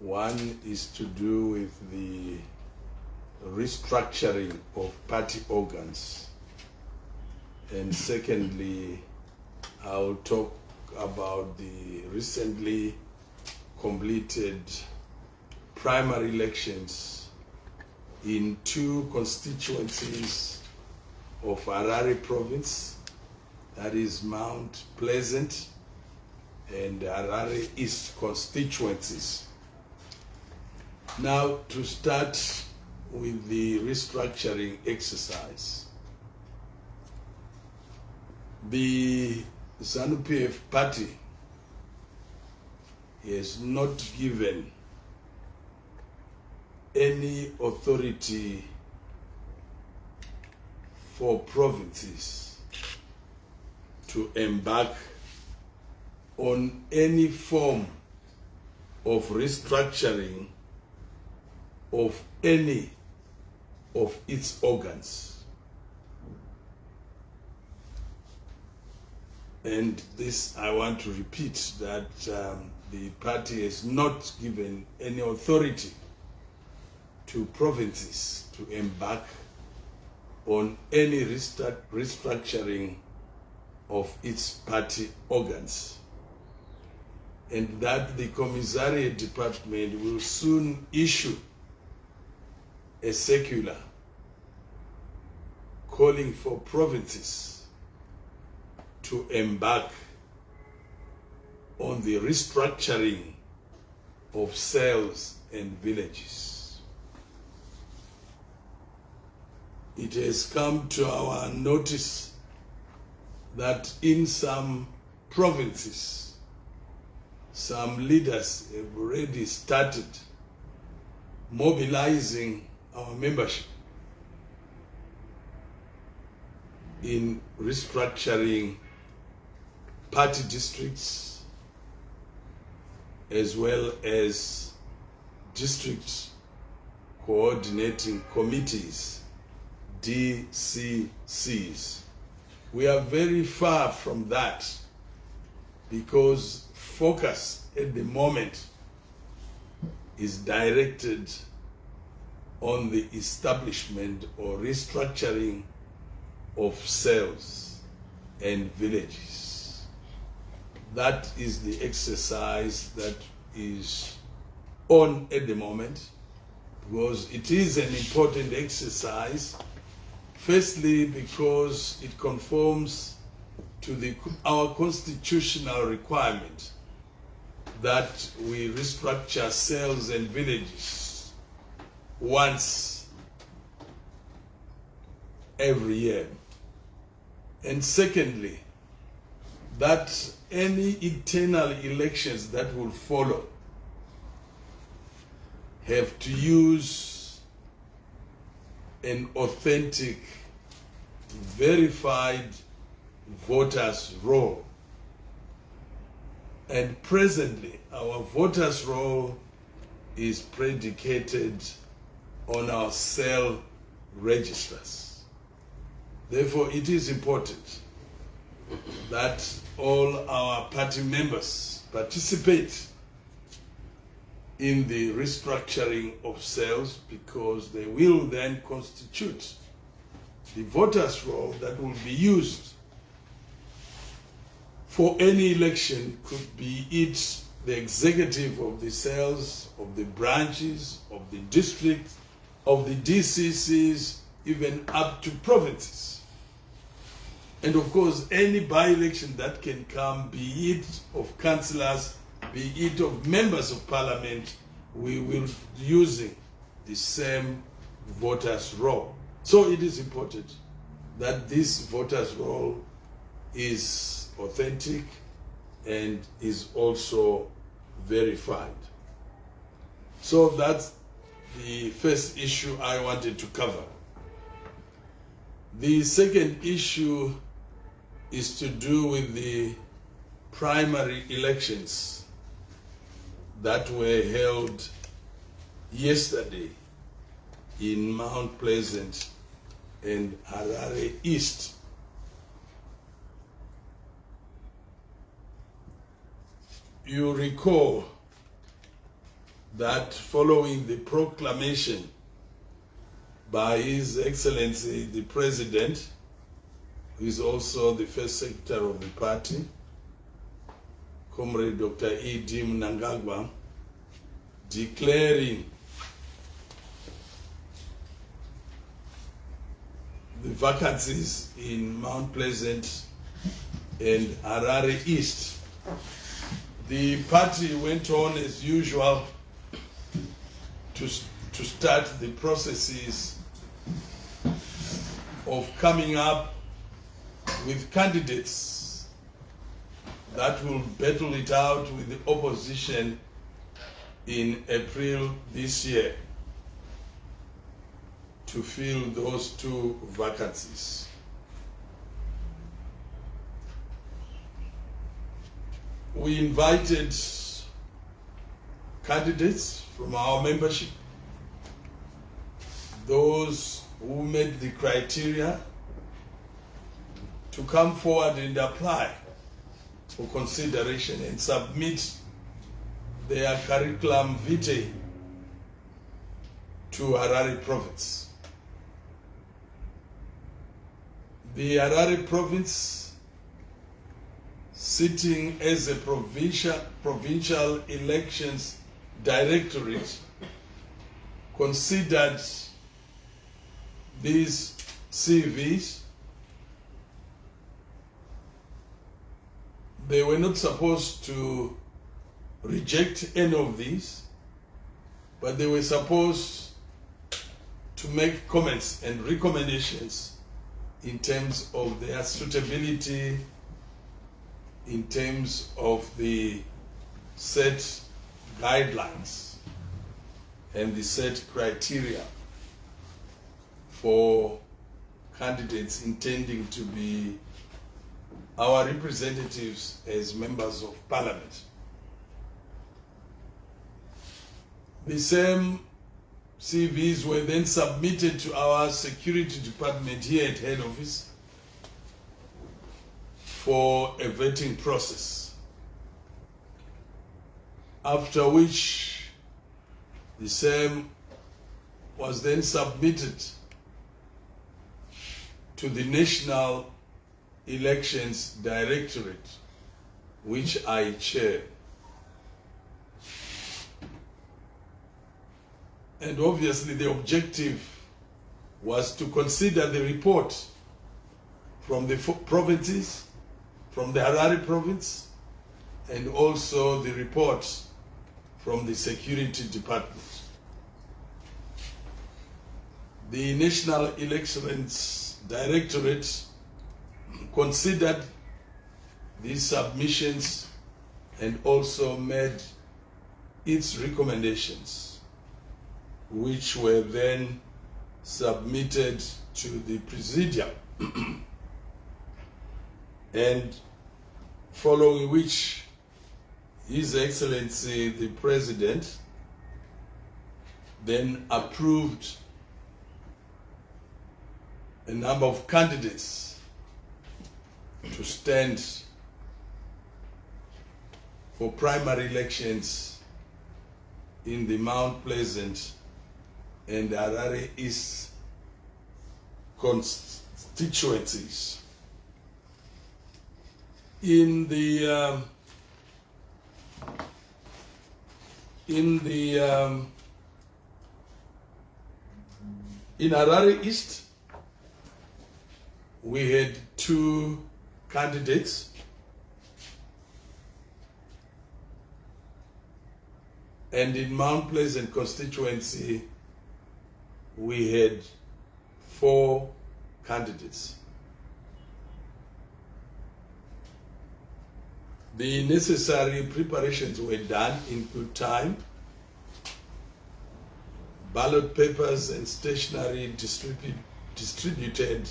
One is to do with the restructuring of party organs. And secondly, I'll talk about the recently completed primary elections in two constituencies of Harare province, that is Mount Pleasant and Harare East constituencies. Now, to start with the restructuring exercise, the ZANU-PF party is not given any authority for provinces to embark on any form of restructuring of any of its organs. And this, I want to repeat, that the party is not given any authority to provinces to embark on any restructuring of its party organs. And that the Commissariat Department will soon issue a circular calling for provinces to embark on the restructuring of cells and villages. It has come to our notice that in some provinces, some leaders have already started mobilizing our membership in restructuring party districts as well as district coordinating committees, DCCs. We are very far from that because focus at the moment is directed on the establishment or restructuring of cells and villages. That is the exercise that is on at the moment, because it is an important exercise. Firstly, because it conforms to our constitutional requirement that we restructure cells and villages once every year. And secondly, that any internal elections that will follow have to use an authentic, verified voters' roll. And presently, our voters' roll is predicated on our cell registers. Therefore, it is important that all our party members participate in the restructuring of cells, because they will then constitute the voters' roll that will be used for any election, could be it the executive of the cells, of the branches, of the districts, of the DCCs, even up to provinces. And of course, any by-election that can come, be it of councillors, be it of members of parliament, we will be using the same voters' roll. So it is important that this voters' roll is authentic and is also verified. So that's the first issue I wanted to cover. The second issue is to do with the primary elections that were held yesterday in Mount Pleasant and Harare East. You recall that following the proclamation by His Excellency the President, who is also the first secretary of the party, Comrade Dr. E.D. Mnangagwa, declaring the vacancies in Mount Pleasant and Harare East. The party went on as usual to start the processes of coming up with candidates that will battle it out with the opposition in April this year to fill those two vacancies. We invited candidates from our membership, those who met the criteria, to come forward and apply for consideration and submit their curriculum vitae to Harare province. The Harare province, sitting as a provincial elections directorate, considered these CVs. They were not supposed to reject any of these, but they were supposed to make comments and recommendations in terms of their suitability, in terms of the set guidelines and the set criteria for candidates intending to be our representatives as members of parliament. The same CVs were then submitted to our security department here at head office for a vetting process, after which the same was then submitted to the National Elections Directorate, which I chair. And obviously the objective was to consider the report from the provinces, from the Harare province, and also the report from the security department. The National Elections Directorate considered these submissions and also made its recommendations, which were then submitted to the Presidium, and following which His Excellency the President then approved a number of candidates to stand for primary elections in the Mount Pleasant and Harare East constituencies. In Harare East, we had 2 candidates, and in Mount Pleasant constituency we had 4 candidates. The necessary preparations were done in good time. Ballot papers and stationery distributed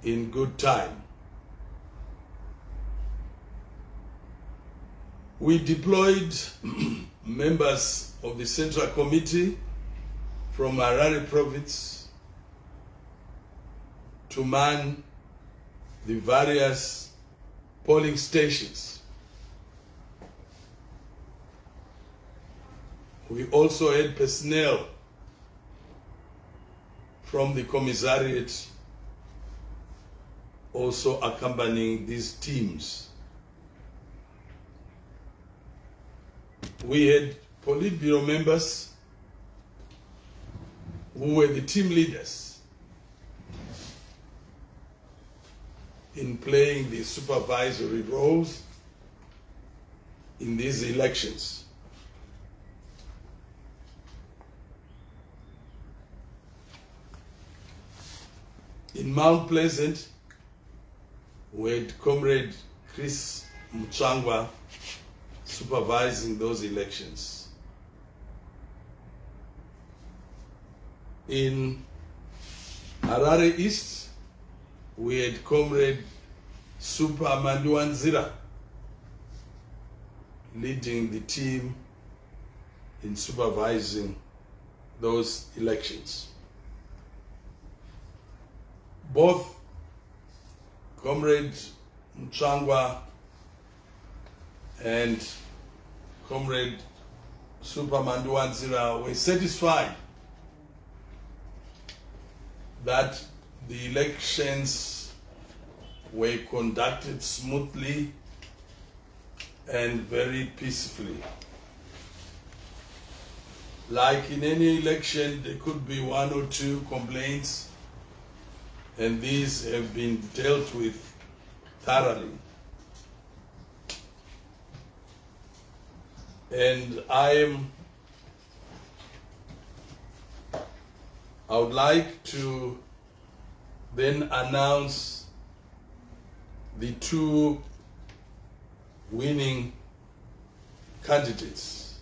in good time. We deployed members of the Central Committee from Harare Province to man the various polling stations. We also had personnel from the commissariat also accompanying these teams. We had Politburo members who were the team leaders in playing the supervisory roles in these elections. In Mount Pleasant, we had Comrade Chris Muchangwa supervising those elections. In Harare East, we had Comrade Super Manduanzira leading the team in supervising those elections. Both Comrade Muchangwa and Comrade Super Manduanzira were satisfied that the elections were conducted smoothly and very peacefully. Like in any election, there could be one or two complaints, and these have been dealt with thoroughly. And I would like to then announce the two winning candidates.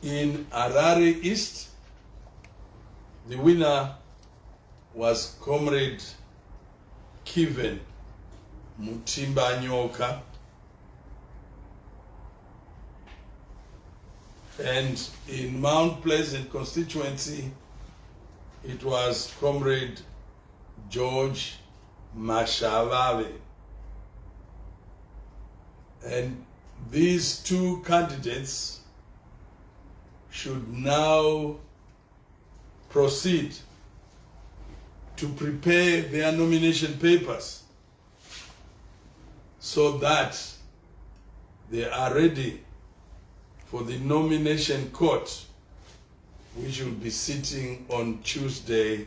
In Harare East, the winner was Comrade Kiven Mutimba Nyoka, and in Mount Pleasant constituency, it was Comrade George Mashavave. And these two candidates should now proceed to prepare their nomination papers so that they are ready for the nomination court, which will be sitting on Tuesday,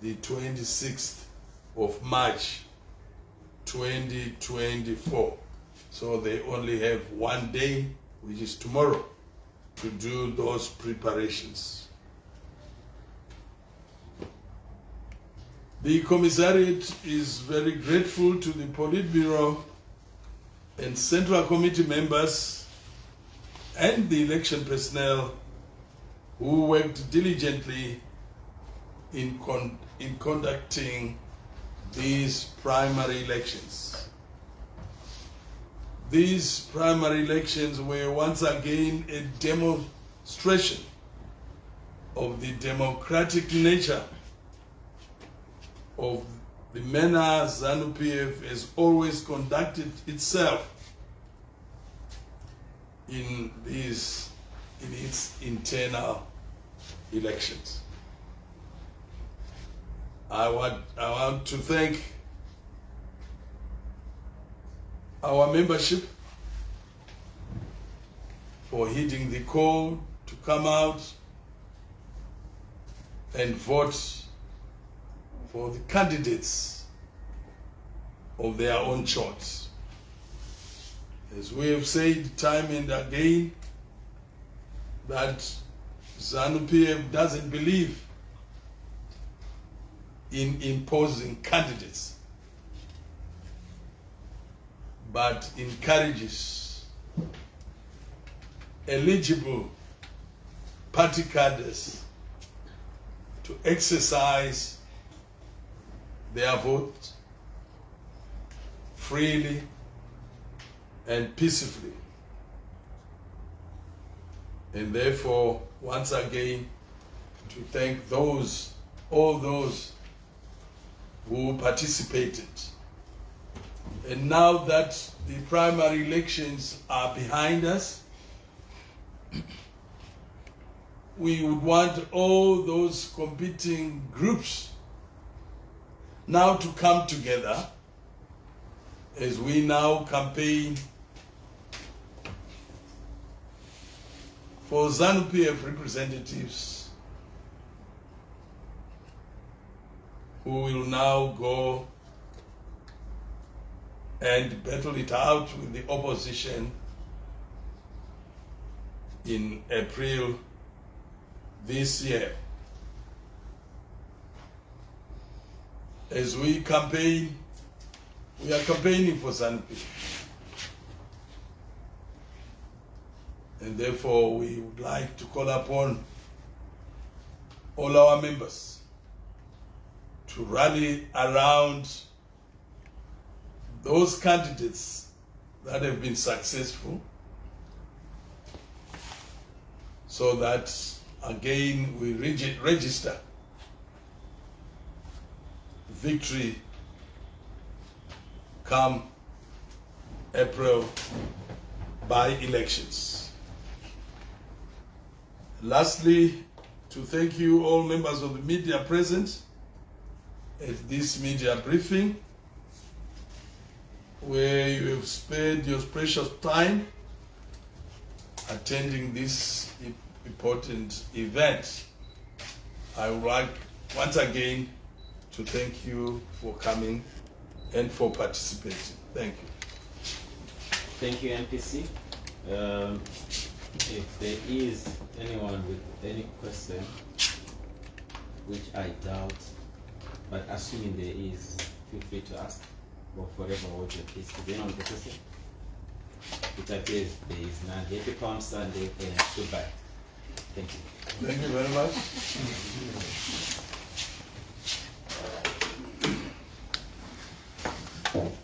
the 26th of March, 2024. So they only have one day, which is tomorrow, to do those preparations. The Commissariat is very grateful to the Politburo and Central Committee members and the election personnel who worked diligently in conducting these primary elections. These primary elections were once again a demonstration of the democratic nature of the manner ZANU-PF has always conducted itself in its internal elections. I want to thank our membership for heeding the call to come out and vote for the candidates of their own choice. As we have said time and again, that ZANU-PF doesn't believe in imposing candidates, but encourages eligible party cadres to exercise their vote freely and peacefully. And therefore, once again, to thank all those who participated And now that the primary elections are behind us, we would want all those competing groups now to come together as we now campaign for ZANU PF representatives who will now go and battle it out with the opposition in April this year. As we campaign, we are campaigning for ZANU PF. And therefore, we would like to call upon all our members to rally around those candidates that have been successful, so that again we register victory come April by elections. Lastly, to thank you all members of the media present at this media briefing, where you have spared your precious time attending this important event. I would like once again to thank you for coming and for participating. Thank you. Thank you, NPC. If there is anyone with any question, which I doubt, but assuming there is, feel free to ask, or forever hold your peace. Is there anyone with a question? It appears there is none. Happy Palm Sunday and goodbye. Thank you. Thank you very much.